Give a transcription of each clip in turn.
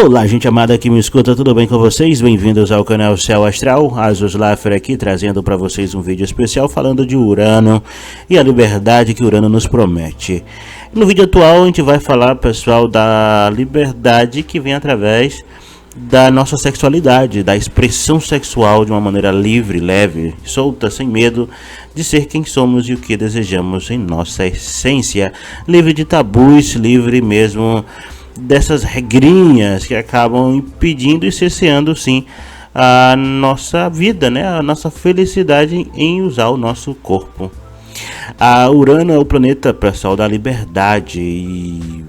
Olá, gente amada que me escuta, tudo bem com vocês? Bem-vindos ao canal Céu Astral, Asus Laffer aqui, trazendo para vocês um vídeo especial falando de Urano e a liberdade que Urano nos promete. No vídeo atual a gente vai falar, pessoal, da liberdade que vem através da nossa sexualidade, da expressão sexual de uma maneira livre, leve, solta, sem medo de ser quem somos e o que desejamos em nossa essência, livre de tabus, livre mesmo dessas regrinhas que acabam impedindo e cerceando sim a nossa vida, né? A nossa felicidade em usar o nosso corpo. A Urano é o planeta, pessoal, da liberdade e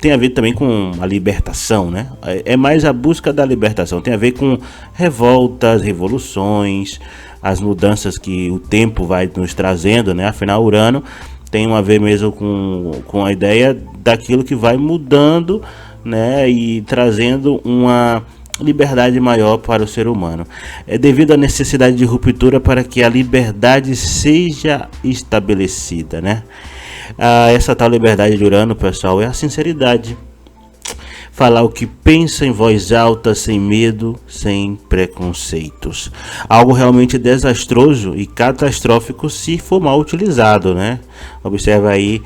tem a ver também com a libertação, né? É mais a busca da libertação, tem a ver com revoltas, revoluções, as mudanças que o tempo vai nos trazendo, né? Afinal, Urano tem a ver mesmo com a ideia daquilo que vai mudando, né, e trazendo uma liberdade maior para o ser humano. É devido à necessidade de ruptura para que a liberdade seja estabelecida, né? Essa tal liberdade de Urano, pessoal, é a sinceridade. Falar o que pensa em voz alta, sem medo, sem preconceitos. Algo realmente desastroso e catastrófico se for mal utilizado, né? Observa aí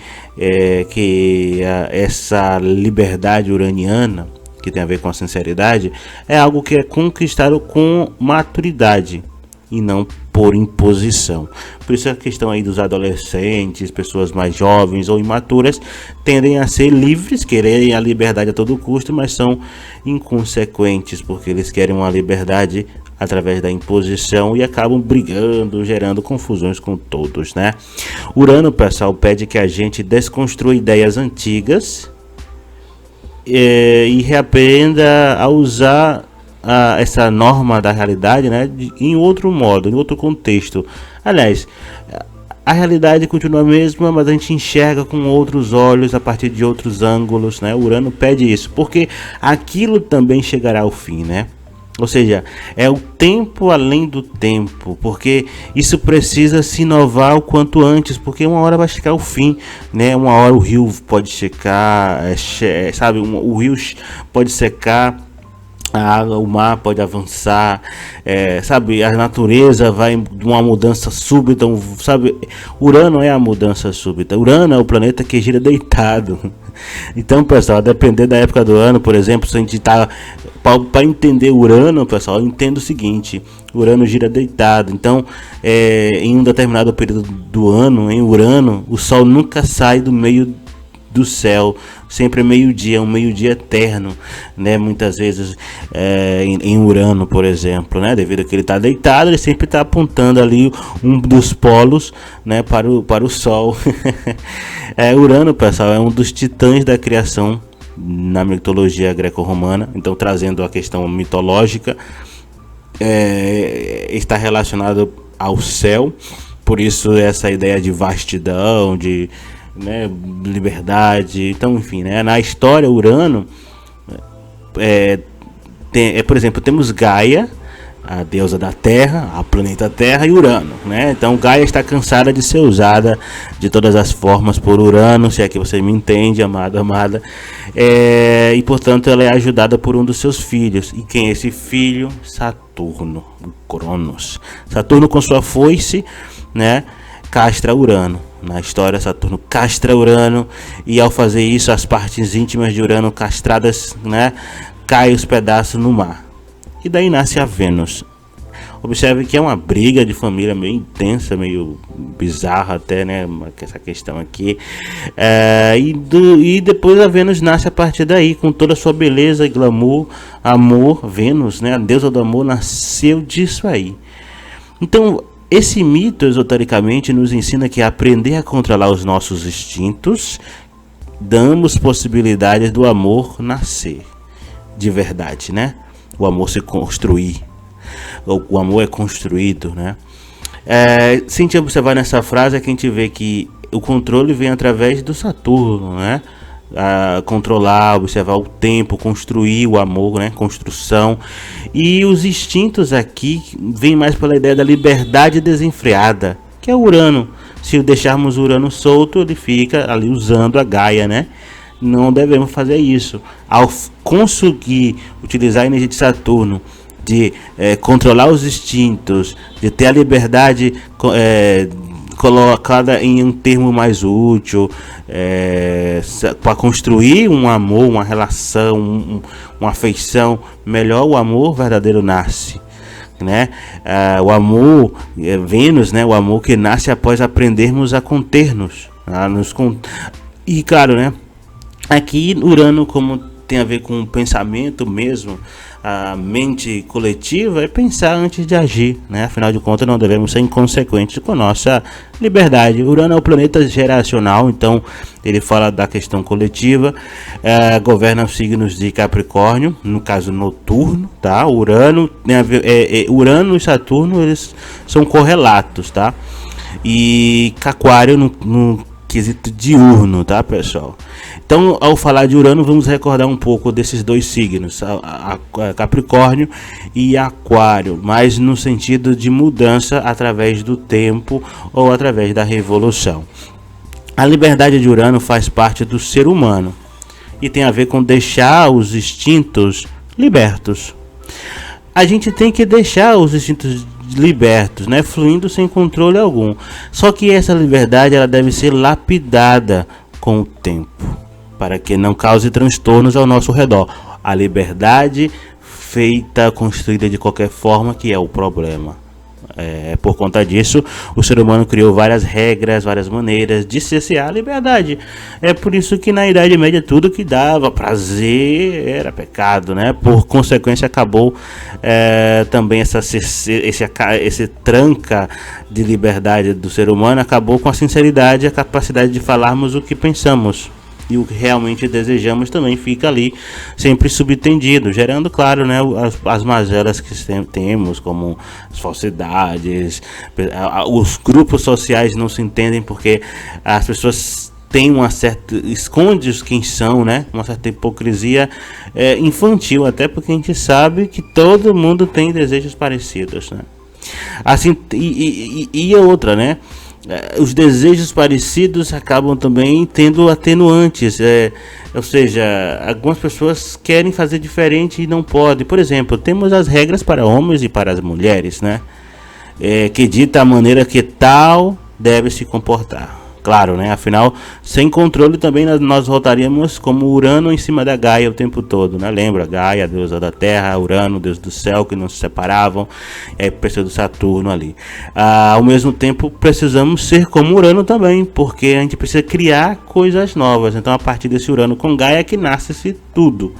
que essa liberdade uraniana, que tem a ver com a sinceridade, é algo que é conquistado com maturidade e não por imposição. Por isso a questão aí dos adolescentes, pessoas mais jovens ou imaturas, tendem a ser livres, quererem a liberdade a todo custo, mas são inconsequentes, porque eles querem uma liberdade através da imposição e acabam brigando, gerando confusões com todos, né? Urano, pessoal, pede que a gente desconstrua ideias antigas e reaprenda a usar essa norma da realidade, né, em outro modo, em outro contexto. Aliás, a realidade continua a mesma, mas a gente enxerga com outros olhos, a partir de outros ângulos, né? O Urano pede isso, porque aquilo também chegará ao fim, né? Ou seja, é o tempo além do tempo, porque isso precisa se inovar o quanto antes, porque uma hora vai chegar ao fim, né? Uma hora o rio pode secar, sabe? O rio pode secar, a água, o mar pode avançar, sabe, a natureza vai de uma mudança súbita, sabe, Urano é a mudança súbita, Urano é o planeta que gira deitado. Então, pessoal, a depender da época do ano, por exemplo, se a gente tá para entender Urano, pessoal, entenda o seguinte: Urano gira deitado. Então, em um determinado período do ano, em Urano, o Sol nunca sai do meio do céu, sempre é meio-dia, um meio-dia eterno, né? Muitas vezes em Urano, por exemplo, né? Devido a que ele está deitado, ele sempre está apontando ali um dos polos, né? Para o Sol. Urano, pessoal, é um dos titãs da criação na mitologia greco-romana. Então, trazendo a questão mitológica, está relacionado ao céu. Por isso essa ideia de vastidão, de, né, liberdade. Então, enfim, né, na história, Urano por exemplo, temos Gaia, a deusa da Terra, a planeta Terra, e Urano, né? Então Gaia está cansada de ser usada de todas as formas por Urano, se é que você me entende, amado, amada, e portanto ela é ajudada por um dos seus filhos. E quem é esse filho? Saturno, o Cronos. Saturno, com sua foice, né, castra Urano. Na história, Saturno castra Urano, e ao fazer isso, as partes íntimas de Urano castradas, né, caem os pedaços no mar. E daí nasce a Vênus. Observe que é uma briga de família meio intensa, meio bizarra até, né, essa questão aqui. E depois a Vênus nasce a partir daí, com toda a sua beleza e glamour, amor. Vênus, né, a deusa do amor, nasceu disso aí. Então, esse mito, esotericamente, nos ensina que aprender a controlar os nossos instintos, damos possibilidades do amor nascer de verdade, né? O amor se construir, o amor é construído, né? Se a gente observar nessa frase, é que a gente vê que o controle vem através do Saturno, né? Controlar, observar o tempo, construir o amor, né? Construção. E os instintos aqui vêm mais pela ideia da liberdade desenfreada, que é o Urano. Se deixarmos o Urano solto, ele fica ali usando a Gaia, né? não devemos fazer isso. Ao conseguir utilizar a energia de Saturno, de controlar os instintos, de ter a liberdade colocada em um termo mais útil, para construir um amor, uma relação, uma afeição melhor, o amor verdadeiro nasce, né? O amor, Vênus, né? O amor que nasce após aprendermos a conter-nos, e claro, né? Aqui Urano, como tem a ver com o pensamento mesmo, a mente coletiva, é pensar antes de agir, né? Afinal de contas, não devemos ser inconsequentes com nossa liberdade. Urano é o planeta geracional, então ele fala da questão coletiva, governa os signos de Capricórnio, no caso noturno, tá? Urano e Saturno, eles são correlatos, tá? E Aquário no quesito diurno, tá, pessoal? Então, ao falar de Urano, vamos recordar um pouco desses dois signos, a Capricórnio e Aquário, mas no sentido de mudança através do tempo ou através da revolução. A liberdade de Urano faz parte do ser humano e tem a ver com deixar os instintos libertos. A gente tem que deixar os instintos libertos, né, fluindo sem controle algum. Só que essa liberdade, ela deve ser lapidada com o tempo, para que não cause transtornos ao nosso redor. A liberdade feita, construída de qualquer forma, que é o problema. Por conta disso, o ser humano criou várias regras, várias maneiras de cessear a liberdade. É por isso que na Idade Média tudo que dava prazer era pecado, né? Por consequência, acabou também esse tranca de liberdade do ser humano, acabou com a sinceridade e a capacidade de falarmos o que pensamos. E o que realmente desejamos também fica ali sempre subtendido, gerando, claro, né, as mazelas que temos, como as falsidades. Os grupos sociais não se entendem porque as pessoas têm uma certa, esconde quem são, né, uma certa hipocrisia infantil, até porque a gente sabe que todo mundo tem desejos parecidos, né? Assim, e outra, né? Os desejos parecidos acabam também tendo atenuantes, ou seja, algumas pessoas querem fazer diferente e não podem. Por exemplo, temos as regras para homens e para as mulheres, né? Que dita a maneira que tal deve se comportar. Claro, né? Afinal, sem controle também nós voltaríamos como Urano em cima da Gaia o tempo todo, né? Lembra? Gaia, deusa da terra, Urano, deus do céu, que não se separavam, e aí precisa do Saturno ali. Ao mesmo tempo, precisamos ser como Urano também, porque a gente precisa criar coisas novas. Então, a partir desse Urano com Gaia é que nasce tudo.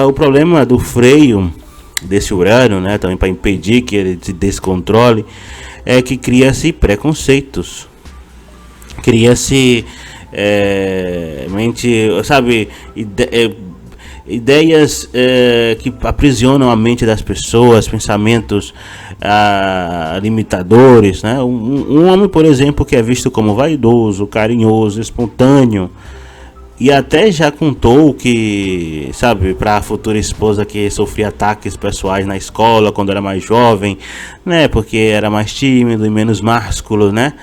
O problema do freio desse Urano, né? Também para impedir que ele se descontrole, é que cria-se preconceitos. Cria-se ideias que aprisionam a mente das pessoas, pensamentos limitadores, né? Um homem, por exemplo, que é visto como vaidoso, carinhoso, espontâneo, e até já contou que, sabe, para a futura esposa, que sofria ataques pessoais na escola quando era mais jovem, né? Porque era mais tímido e menos másculo, né?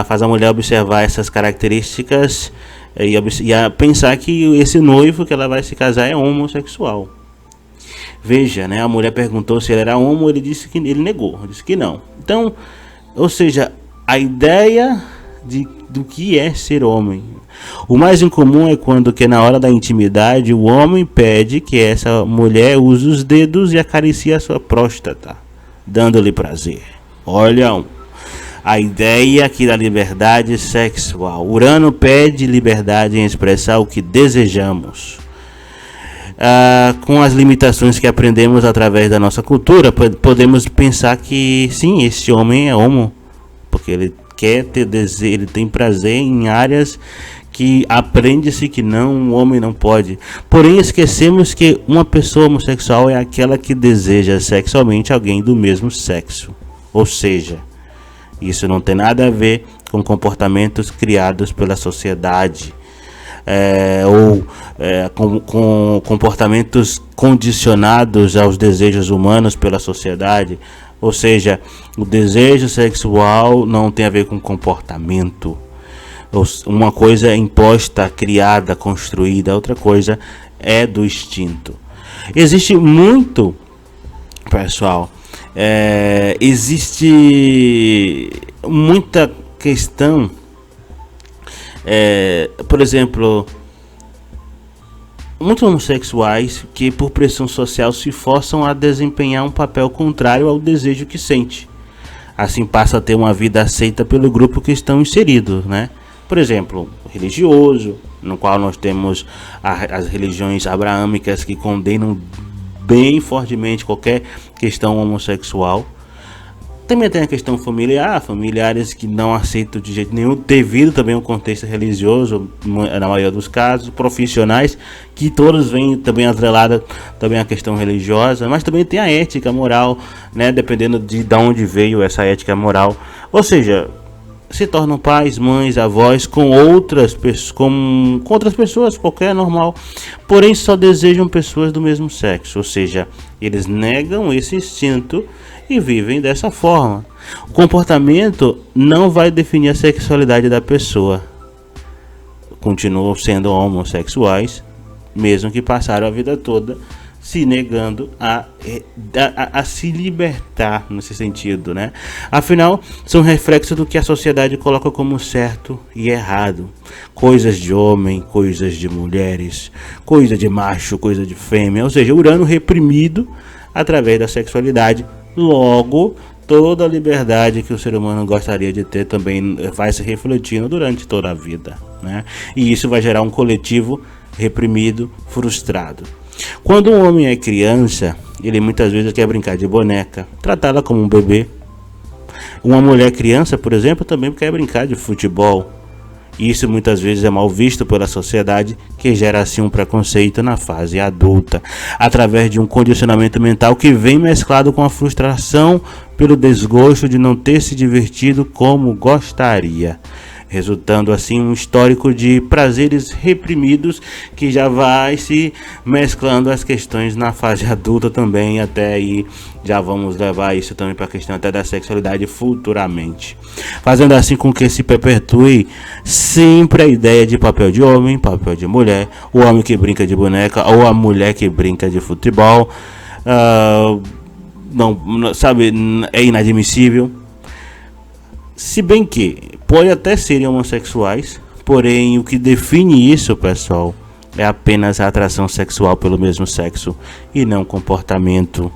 Faz a mulher observar essas características e a pensar que esse noivo que ela vai se casar é homossexual. Veja, né? A mulher perguntou se ele era homo, ele negou, disse que não. Então, ou seja, a ideia do que é ser homem. O mais incomum é quando que na hora da intimidade o homem pede que essa mulher use os dedos e acaricie a sua próstata, dando-lhe prazer. Olha, a ideia aqui da liberdade sexual. Urano pede liberdade em expressar o que desejamos. Com as limitações que aprendemos através da nossa cultura, podemos pensar que sim, esse homem é homo, porque ele quer ter desejo, ele tem prazer em áreas que aprende-se que um homem não pode. Porém, esquecemos que uma pessoa homossexual é aquela que deseja sexualmente alguém do mesmo sexo. Ou seja, isso não tem nada a ver com comportamentos criados pela sociedade, com comportamentos condicionados aos desejos humanos pela sociedade. Ou seja, o desejo sexual não tem a ver com comportamento. Uma coisa é imposta, criada, construída, outra coisa é do instinto. Existe muito, pessoal, existe muita questão, por exemplo, muitos homossexuais que por pressão social se forçam a desempenhar um papel contrário ao desejo que sente. Assim passa a ter uma vida aceita pelo grupo que estão inseridos, né? Por exemplo, religioso, no qual nós temos as religiões abraâmicas que condenam bem fortemente qualquer questão homossexual. Também tem a questão familiar, familiares que não aceitam de jeito nenhum, devido também ao contexto religioso, na maioria dos casos, profissionais, que todos vêm também atrelados também à questão religiosa, mas também tem a ética moral, né, dependendo de onde veio essa ética moral, ou seja, se tornam pais, mães, avós com outras pessoas, qualquer normal, porém só desejam pessoas do mesmo sexo, ou seja, eles negam esse instinto e vivem dessa forma. O comportamento não vai definir a sexualidade da pessoa. Continuam sendo homossexuais, mesmo que passaram a vida toda se negando a se libertar nesse sentido, né? Afinal, são reflexos do que a sociedade coloca como certo e errado. Coisas de homem, coisas de mulheres, coisa de macho, coisa de fêmea, ou seja, Urano reprimido através da sexualidade. Logo, toda a liberdade que o ser humano gostaria de ter também vai se refletindo durante toda a vida, né? E isso vai gerar um coletivo reprimido, frustrado. Quando um homem é criança, ele muitas vezes quer brincar de boneca, tratá-la como um bebê. Uma mulher criança, por exemplo, também quer brincar de futebol. Isso muitas vezes é mal visto pela sociedade, que gera assim um preconceito na fase adulta, através de um condicionamento mental que vem mesclado com a frustração pelo desgosto de não ter se divertido como gostaria, resultando assim um histórico de prazeres reprimidos que já vai se mesclando as questões na fase adulta também, até aí já vamos levar isso também para a questão até da sexualidade futuramente, fazendo assim com que se perpetue sempre a ideia de papel de homem, papel de mulher, o homem que brinca de boneca ou a mulher que brinca de futebol, não sabe, é inadmissível. Se bem que pode até serem homossexuais, porém o que define isso, pessoal, é apenas a atração sexual pelo mesmo sexo e não comportamento.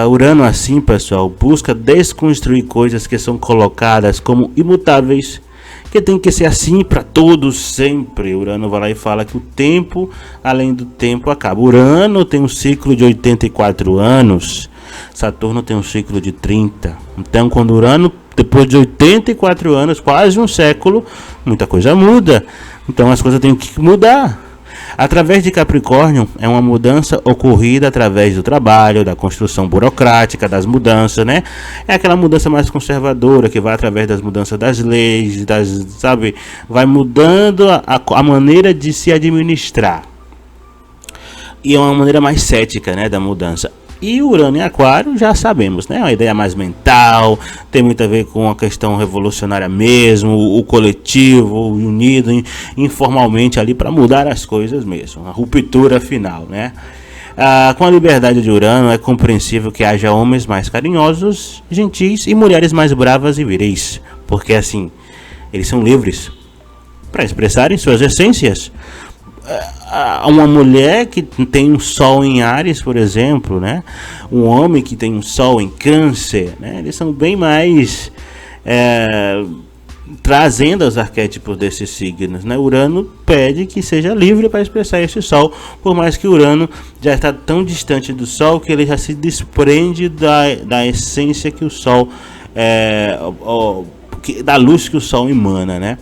Urano assim, pessoal, busca desconstruir coisas que são colocadas como imutáveis, que tem que ser assim para todos sempre. Urano vai lá e fala que o tempo, além do tempo, acaba. Urano tem um ciclo de 84 anos, Saturno tem um ciclo de 30. Então, quando Urano, depois de 84 anos, quase um século, muita coisa muda. Então, as coisas têm que mudar. Através de Capricórnio, é uma mudança ocorrida através do trabalho, da construção burocrática, das mudanças, né? É aquela mudança mais conservadora, que vai através das mudanças das leis, sabe? Vai mudando a maneira de se administrar. E é uma maneira mais cética, né, da mudança. E Urano em Aquário, já sabemos, né? Uma ideia mais mental, tem muito a ver com a questão revolucionária mesmo, o coletivo, o unido informalmente ali para mudar as coisas mesmo, a ruptura final, né? Com a liberdade de Urano, é compreensível que haja homens mais carinhosos, gentis e mulheres mais bravas e viris, porque assim, eles são livres para expressarem suas essências. Uma mulher que tem um sol em Áries, por exemplo, né? Um homem que tem um sol em Câncer, né? Eles são bem mais trazendo os arquétipos desses signos, né? Urano pede que seja livre para expressar esse sol, por mais que Urano já está tão distante do sol que ele já se desprende da essência que o sol da luz que o sol emana, né?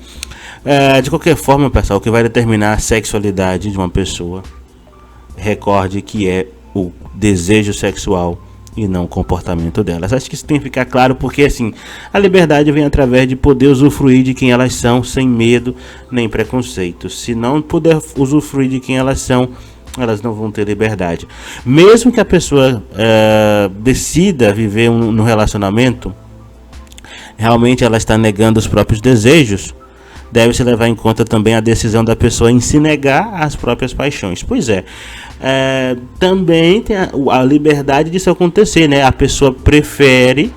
De qualquer forma, pessoal, o que vai determinar a sexualidade de uma pessoa, recorde que é o desejo sexual e não o comportamento delas. Acho que isso tem que ficar claro, porque assim, a liberdade vem através de poder usufruir de quem elas são, sem medo nem preconceito. Se não puder usufruir de quem elas são, elas não vão ter liberdade. Mesmo que a pessoa decida viver no relacionamento, realmente ela está negando os próprios desejos, deve-se levar em conta também a decisão da pessoa em se negar às próprias paixões. Pois é, também tem a liberdade disso acontecer, né? A pessoa prefere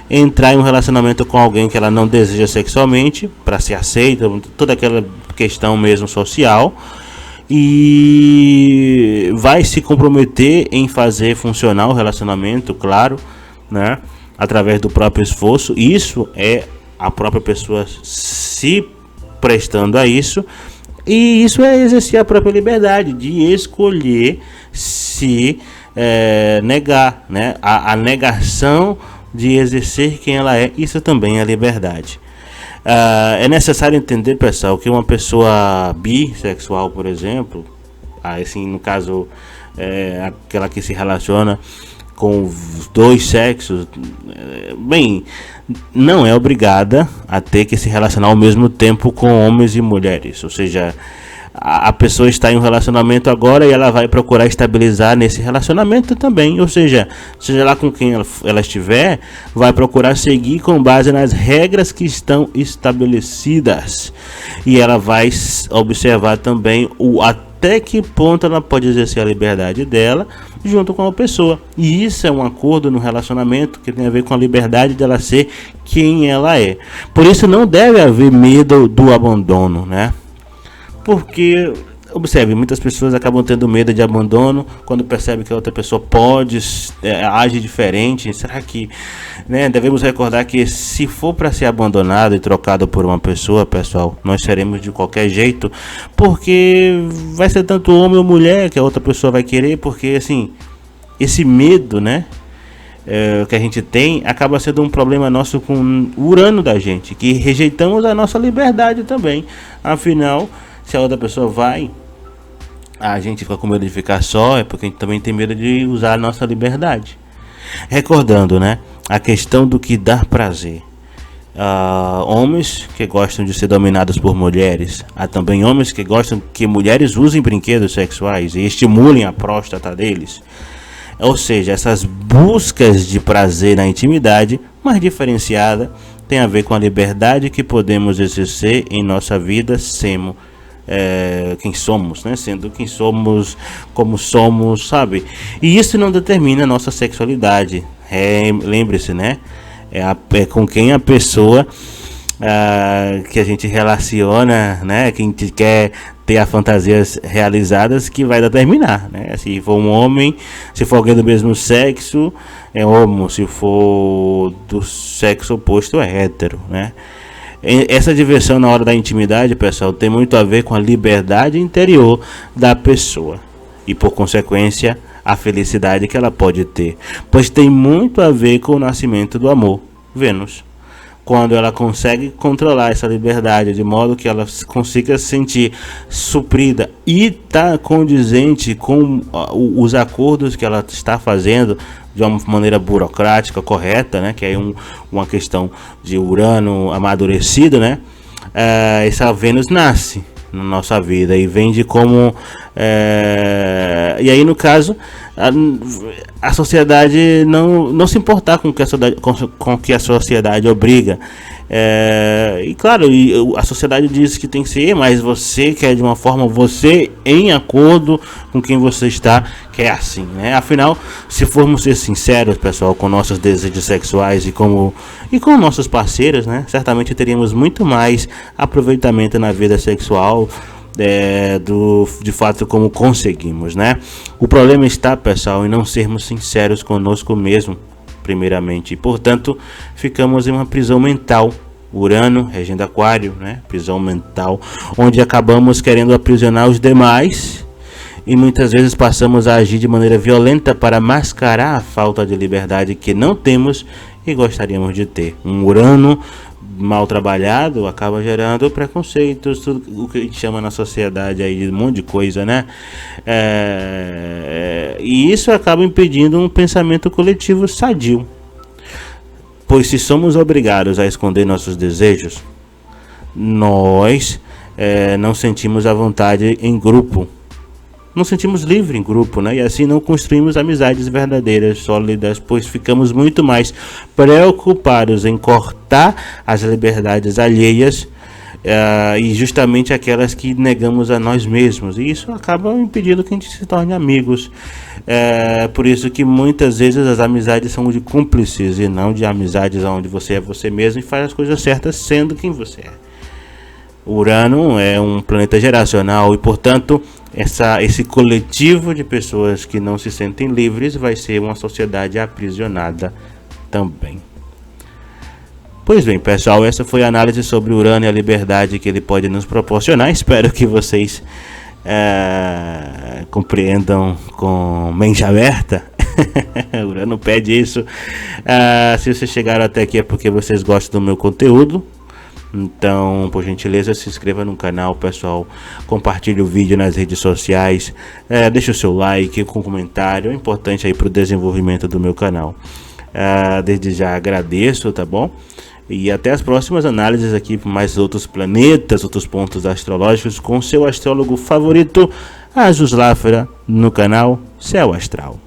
entrar em um relacionamento com alguém que ela não deseja sexualmente, para ser aceita, toda aquela questão mesmo social, e vai se comprometer em fazer funcionar o relacionamento, claro, né? Através do próprio esforço. Isso é a própria pessoa se prestando a isso, e isso é exercer a própria liberdade de escolher se negar, né? A negação de exercer quem ela é, isso também é liberdade. É necessário entender, pessoal, que uma pessoa bissexual, por exemplo, assim, no caso, aquela que se relaciona com os dois sexos, bem, não é obrigada a ter que se relacionar ao mesmo tempo com homens e mulheres. Ou seja, a pessoa está em um relacionamento agora e ela vai procurar estabilizar nesse relacionamento também. Ou seja lá com quem ela estiver, vai procurar seguir com base nas regras que estão estabelecidas. E ela vai observar também até que ponto ela pode exercer a liberdade dela junto com a pessoa. E isso é um acordo no relacionamento que tem a ver com a liberdade dela ser quem ela é. Por isso não deve haver medo do abandono, né? Porque, observe, muitas pessoas acabam tendo medo de abandono quando percebem que a outra pessoa age diferente. Será que, né? Devemos recordar que se for para ser abandonado e trocado por uma pessoa, pessoal, nós seremos de qualquer jeito, porque vai ser tanto homem ou mulher que a outra pessoa vai querer, porque assim, esse medo, né? Que a gente tem acaba sendo um problema nosso com o Urano da gente, que rejeitamos a nossa liberdade também. Afinal, se a outra pessoa vai, a gente fica com medo de ficar só, é porque a gente também tem medo de usar a nossa liberdade. Recordando, né, a questão do que dá prazer. Homens que gostam de ser dominados por mulheres. Há também homens que gostam que mulheres usem brinquedos sexuais e estimulem a próstata deles. Ou seja, essas buscas de prazer na intimidade, mais diferenciada, tem a ver com a liberdade que podemos exercer em nossa vida, quem somos, né? Sendo quem somos, como somos, sabe? E isso não determina a nossa sexualidade. Lembre-se, né? É com quem a pessoa que a gente relaciona, né? Que a gente quer ter as fantasias realizadas, que vai determinar, né? Se for um homem, se for alguém do mesmo sexo, é homo. Se for do sexo oposto, é hétero, né? Essa diversão na hora da intimidade, pessoal, tem muito a ver com a liberdade interior da pessoa e, por consequência, a felicidade que ela pode ter, pois tem muito a ver com o nascimento do amor. Vênus, quando ela consegue controlar essa liberdade de modo que ela consiga se sentir suprida e tá condizente com os acordos que ela está fazendo de uma maneira burocrática, correta, né? Que é uma questão de Urano amadurecido, né? Essa Vênus nasce na nossa vida e vem de como... E aí, no caso, a sociedade não se importar com o que a sociedade obriga. E claro, a sociedade diz que tem que ser, mas você quer de uma forma, você em acordo com quem você está, quer assim, né? Afinal, se formos ser sinceros, pessoal, com nossos desejos sexuais e com nossos parceiros, né? Certamente teríamos muito mais aproveitamento na vida sexual, de fato, como conseguimos, né? O problema está, pessoal, em não sermos sinceros conosco mesmo, primeiramente, e portanto ficamos em uma prisão mental. Urano, regendo Aquário, né? Prisão mental, onde acabamos querendo aprisionar os demais e muitas vezes passamos a agir de maneira violenta para mascarar a falta de liberdade que não temos e gostaríamos de ter. Um Urano mal trabalhado acaba gerando preconceitos, tudo o que a gente chama na sociedade aí de um monte de coisa, né? E isso acaba impedindo um pensamento coletivo sadio, pois se somos obrigados a esconder nossos desejos, nós não sentimos a vontade em grupo, nos sentimos livres em grupo, né? E assim não construímos amizades verdadeiras, sólidas, pois ficamos muito mais preocupados em cortar as liberdades alheias e justamente aquelas que negamos a nós mesmos. E isso acaba impedindo que a gente se torne amigos. Por isso que muitas vezes as amizades são de cúmplices e não de amizades onde você é você mesmo e faz as coisas certas sendo quem você é. Urano é um planeta geracional e, portanto, esse coletivo de pessoas que não se sentem livres vai ser uma sociedade aprisionada também. Pois bem, pessoal, essa foi a análise sobre Urano e a liberdade que ele pode nos proporcionar. Espero que vocês compreendam com mente aberta. Urano pede isso. Se vocês chegaram até aqui é porque vocês gostam do meu conteúdo. Então, por gentileza, se inscreva no canal, pessoal. Compartilhe o vídeo nas redes sociais. Deixe o seu like, com comentário. É importante aí para o desenvolvimento do meu canal. Desde já agradeço, tá bom? E até as próximas análises aqui por mais outros planetas, outros pontos astrológicos com seu astrólogo favorito, Azus Lafra, no canal Céu Astral.